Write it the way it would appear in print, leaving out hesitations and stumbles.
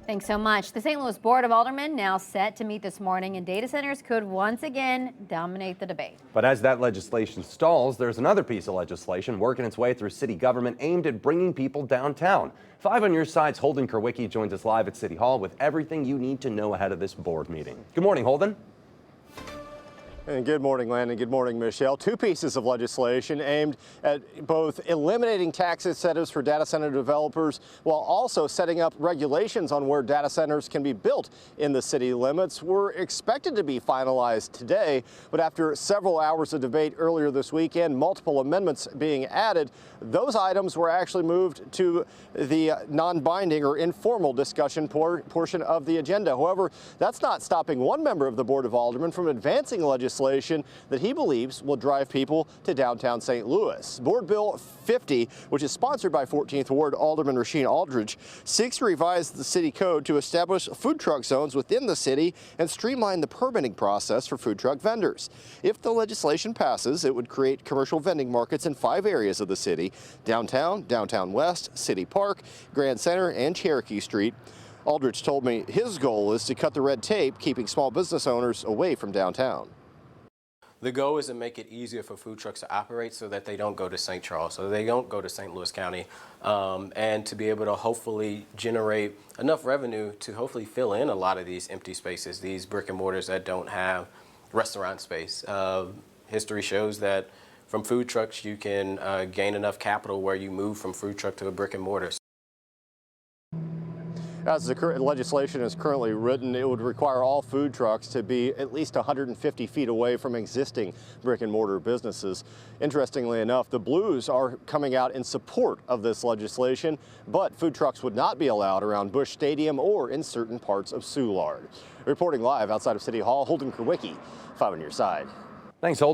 Thanks so much. The St. Louis Board of Aldermen now set to meet this morning, and data centers could once again dominate the debate. But as that legislation stalls, there's another piece of legislation working its way through city government aimed at bringing people downtown. 5 on your side's Holden Kerwicki joins us live at City Hall with everything you need to know ahead of this board meeting. Good morning, Holden. And good morning, Landon. Good morning, Michelle. 2 pieces of legislation aimed at both eliminating tax incentives for data center developers while also setting up regulations on where data centers can be built in the city limits were expected to be finalized today. But after several hours of debate earlier this weekend, multiple amendments being added, those items were actually moved to the non-binding or informal discussion portion of the agenda. However, that's not stopping one member of the Board of Aldermen from advancing legislation that he believes will drive people to downtown St. Louis. Board Bill 50, which is sponsored by 14th Ward Alderman Rasheen Aldridge, seeks to revise the city code to establish food truck zones within the city and streamline the permitting process for food truck vendors. If the legislation passes, it would create commercial vending markets in 5 areas of the city: downtown, downtown west, City Park, Grand Center, and Cherokee Street. Aldridge told me his goal is to cut the red tape, keeping small business owners away from downtown. The goal is to make it easier for food trucks to operate so that they don't go to St. Charles, so they don't go to St. Louis County, and to be able to hopefully generate enough revenue to hopefully fill in a lot of these empty spaces, these brick and mortars that don't have restaurant space. History shows that from food trucks you can gain enough capital where you move from food truck to a brick and mortar. As the current legislation is currently written, it would require all food trucks to be at least 150 feet away from existing brick and mortar businesses. Interestingly enough, the Blues are coming out in support of this legislation, but food trucks would not be allowed around Busch Stadium or in certain parts of Soulard. Reporting live outside of City Hall, Holden Kerwicki, 5 on your side. Thanks, Holden.